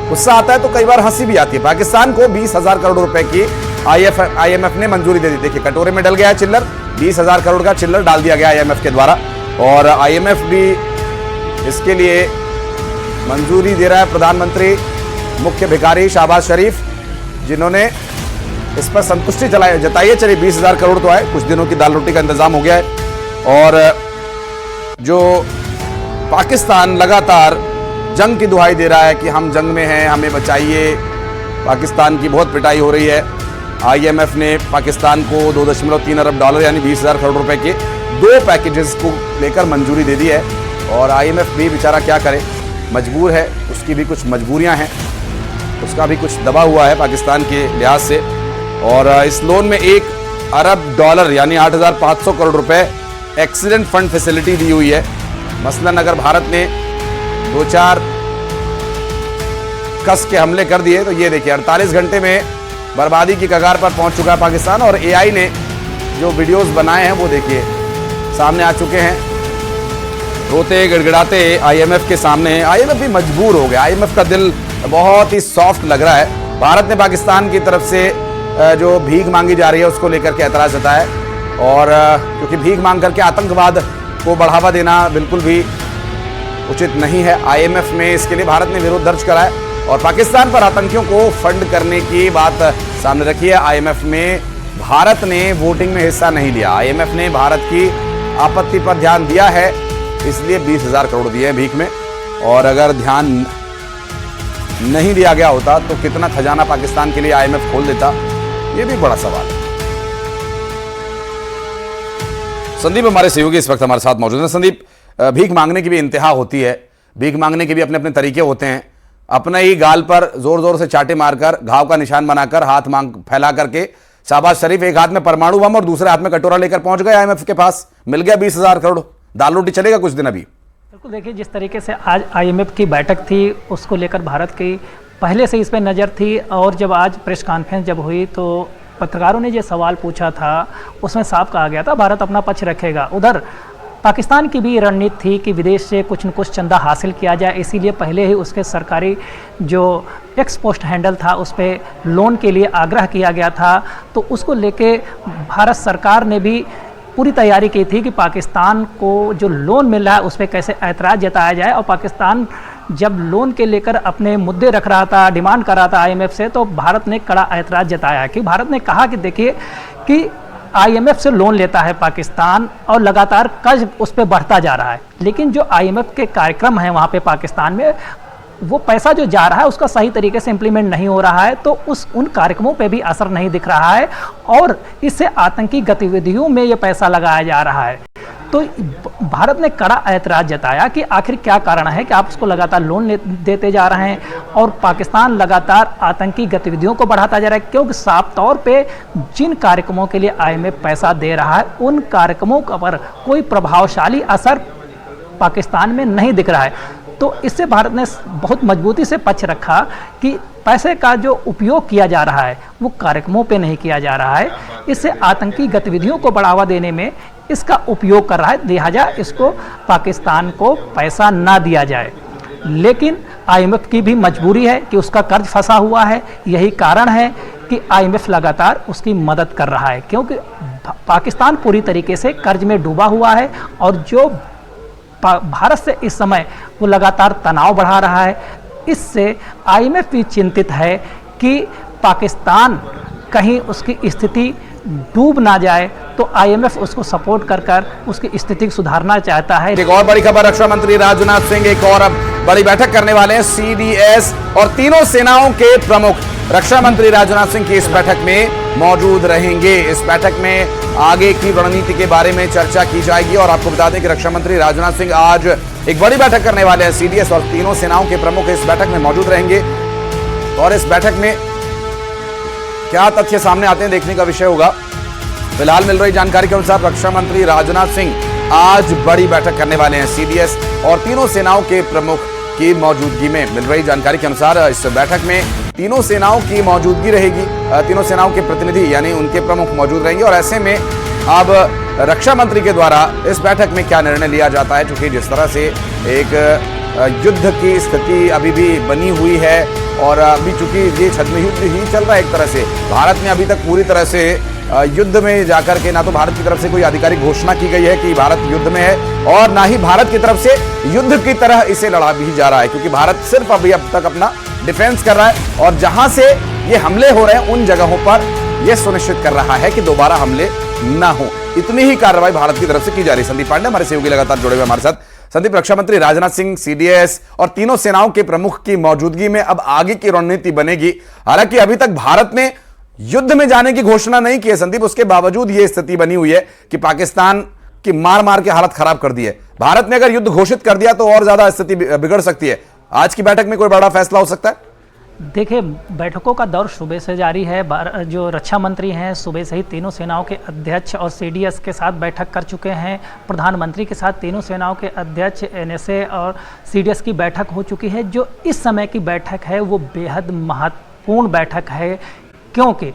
गुस्सा आता है तो कई बार हंसी भी आती है। पाकिस्तान को 20,000 करोड़ रुपए की IMF ने मंजूरी दे दी। देखिए कटोरे में डल गया है चिल्लर, 20,000 करोड़ का चिल्लर डाल दिया गया IMF के द्वारा, और IMF भी इसके लिए मंजूरी दे रहा है। प्रधानमंत्री मुख्य भिखारी शहबाज शरीफ, जिन्होंने इस पर संतुष्टि जताई है। चलिए 20,000 करोड़ तो आए, कुछ दिनों की दाल रोटी का इंतजाम हो गया है। और जो पाकिस्तान लगातार जंग की दुहाई दे रहा है कि हम जंग में हैं, हमें बचाइए, पाकिस्तान की बहुत पिटाई हो रही है। IMF ने पाकिस्तान को $2.3 अरब यानी 20,000 करोड़ रुपए के 2 पैकेजेस को लेकर मंजूरी दे दी है। और IMF भी बेचारा क्या करे, मजबूर है, उसकी भी कुछ मजबूरियां हैं, उसका भी कुछ दबा हुआ है पाकिस्तान के लिहाज से। और इस लोन में $1 अरब यानी 8,500 करोड़ रुपए एक्सीडेंट फंड फैसिलिटी दी हुई है। मसलन अगर भारत ने 2-4 कस के हमले कर दिए तो ये देखिए 48 घंटे में बर्बादी की कगार पर पहुंच चुका है पाकिस्तान। और AI ने जो वीडियोस बनाए हैं वो देखिए सामने आ चुके हैं, रोते गिड़गिड़ाते IMF के सामने। IMF भी मजबूर हो गया, IMF का दिल बहुत ही सॉफ्ट लग रहा है। भारत ने पाकिस्तान की तरफ से जो भीख मांगी जा रही है उसको लेकर के ऐतराज जताया है, और क्योंकि भीख मांग करके आतंकवाद को बढ़ावा देना बिल्कुल भी उचित नहीं है। IMF में इसके लिए भारत ने विरोध दर्ज करा है और पाकिस्तान पर आतंकियों को फंड करने की बात सामने रखी है। IMF में भारत ने वोटिंग में हिस्सा नहीं लिया, IMF ने भारत की आपत्ति पर ध्यान दिया है, इसलिए 20,000 करोड़ दिए हैं भीख में। और अगर ध्यान नहीं दिया गया होता तो कितना खजाना पाकिस्तान के लिए IMF खोल देता, ये भी बड़ा सवाल है। संदीप हमारे सहयोगी इस वक्त हमारे साथ मौजूद हैं। संदीप, भीख मांगने की भी इंतहा होती है, भीख मांगने के भी अपने अपने तरीके होते हैं। अपने ही गाल पर जोर जोर से चाटे मारकर, घाव का निशान बनाकर, हाथ मांग फैला करके शहबाज शरीफ एक हाथ में परमाणु बम और दूसरे हाथ में कटोरा लेकर पहुंच गए IMF के पास, मिल गया 20,000 करोड़, दाल रोटी चलेगा कुछ दिन अभी। बिल्कुल, देखिए जिस तरीके से आज IMF की बैठक थी उसको लेकर भारत की पहले से इस पर नज़र थी, और जब आज प्रेस कॉन्फ्रेंस जब हुई तो पत्रकारों ने जो सवाल पूछा था उसमें साफ कहा गया था भारत अपना पक्ष रखेगा। उधर पाकिस्तान की भी रणनीति थी कि विदेश से कुछ न कुछ चंदा हासिल किया जाए, इसीलिए पहले ही उसके सरकारी जो एक्स पोस्ट हैंडल था उस पर लोन के लिए आग्रह किया गया था। तो उसको लेके भारत सरकार ने भी पूरी तैयारी की थी कि पाकिस्तान को जो लोन मिल रहा है उस पर कैसे ऐतराज़ जताया जाए। और पाकिस्तान जब लोन के लेकर अपने मुद्दे रख रहा था, डिमांड कर रहा था IMF से, तो भारत ने कड़ा ऐतराज़ जताया कि भारत ने कहा कि देखिए कि IMF से लोन लेता है पाकिस्तान और लगातार कर्ज उस पर बढ़ता जा रहा है, लेकिन जो IMF के कार्यक्रम हैं वहाँ पे पाकिस्तान में वो पैसा जो जा रहा है उसका सही तरीके से इम्प्लीमेंट नहीं हो रहा है, तो उन कार्यक्रमों पे भी असर नहीं दिख रहा है और इससे आतंकी गतिविधियों में ये पैसा लगाया जा रहा है। तो भारत ने कड़ा ऐतराज़ जताया कि आखिर क्या कारण है कि आप उसको लगातार लोन देते जा रहे हैं और पाकिस्तान लगातार आतंकी गतिविधियों को बढ़ाता जा रहा है, क्योंकि साफ तौर पे जिन कार्यक्रमों के लिए IMF पैसा दे रहा है उन कार्यक्रमों पर कोई प्रभावशाली असर पाकिस्तान में नहीं दिख रहा है। तो इससे भारत ने बहुत मजबूती से पक्ष रखा कि पैसे का जो उपयोग किया जा रहा है वो कार्यक्रमों पे नहीं किया जा रहा है, इससे आतंकी गतिविधियों को बढ़ावा देने में इसका उपयोग कर रहा है, लिहाजा इसको पाकिस्तान को पैसा ना दिया जाए। लेकिन IMF की भी मजबूरी है कि उसका कर्ज फंसा हुआ है, यही कारण है कि IMF लगातार उसकी मदद कर रहा है, क्योंकि पाकिस्तान पूरी तरीके से कर्ज में डूबा हुआ है और जो भारत से इस समय वो लगातार तनाव बढ़ा रहा है। इससे IMF भी चिंतित है कि पाकिस्तान कहीं उसकी स्थिति डूब ना जाए, तो IMF उसको सपोर्ट कर उसकी स्थिति को सुधारना चाहता है। एक और बड़ी खबर, रक्षा मंत्री राजनाथ सिंह एक और अब बड़ी बैठक करने वाले हैं। CDS और तीनों सेनाओं के प्रमुख रक्षा मंत्री राजनाथ सिंह की इस बैठक में मौजूद रहेंगे। इस बैठक में आगे की रणनीति के बारे में चर्चा की जाएगी और आपको बता दें कि रक्षा मंत्री राजनाथ सिंह आज एक बड़ी बैठक करने वाले हैं। CDS और तीनों सेनाओं के प्रमुख इस बैठक में मौजूद रहेंगे और इस बैठक में क्या तथ्य सामने आते हैं देखने का विषय होगा। फिलहाल मिल रही जानकारी के अनुसार रक्षा मंत्री राजनाथ सिंह आज बड़ी बैठक करने वाले हैं। CDS और तीनों सेनाओं के प्रमुख की मौजूदगी में मिल रही जानकारी के अनुसार इस बैठक में तीनों सेनाओं की मौजूदगी रहेगी, तीनों सेनाओं के प्रतिनिधि यानी उनके प्रमुख मौजूद रहेंगे। और ऐसे में अब रक्षा मंत्री के द्वारा इस बैठक में क्या निर्णय लिया जाता है, क्योंकि जिस तरह से एक युद्ध की स्थिति अभी भी बनी हुई है और अभी चूंकि ये छद्म युद्ध ही चल रहा है एक तरह से। भारत ने अभी तक पूरी तरह से युद्ध में जाकर के ना तो भारत की तरफ से कोई आधिकारिक घोषणा की गई है कि भारत युद्ध में है और ना ही भारत की तरफ से युद्ध की तरह इसे लड़ा भी जा रहा है, क्योंकि भारत सिर्फ अभी अब तक अपना डिफेंस कर रहा है और जहां से ये हमले हो रहे हैं उन जगहों पर यह सुनिश्चित कर रहा है कि दोबारा हमले ना हो। इतनी ही कार्रवाई भारत की तरफ से की जा रही है। संदीप पांडे हमारे सहयोगी लगातार जुड़े हुए हमारे साथ। संदीप, रक्षा मंत्री राजनाथ सिंह, सीडीएस और तीनों सेनाओं के प्रमुख की मौजूदगी में अब आगे की रणनीति बनेगी। हालांकि अभी तक भारत ने युद्ध में जाने की घोषणा नहीं की है संदीप, उसके बावजूद यह स्थिति बनी हुई है कि पाकिस्तान की मार मार के हालत खराब कर दी है। भारत ने अगर युद्ध घोषित कर दिया तो और ज्यादा स्थिति बिगड़ सकती है। आज की बैठक में कोई बड़ा फैसला हो सकता है? देखिए, बैठकों का दौर सुबह से जारी है। जो रक्षा मंत्री हैं सुबह से ही तीनों सेनाओं के अध्यक्ष और सीडीएस के साथ बैठक कर चुके हैं। प्रधानमंत्री के साथ तीनों सेनाओं के अध्यक्ष, एनएसए और सीडीएस की बैठक हो चुकी है। जो इस समय की बैठक है वो बेहद महत्वपूर्ण बैठक है, क्योंकि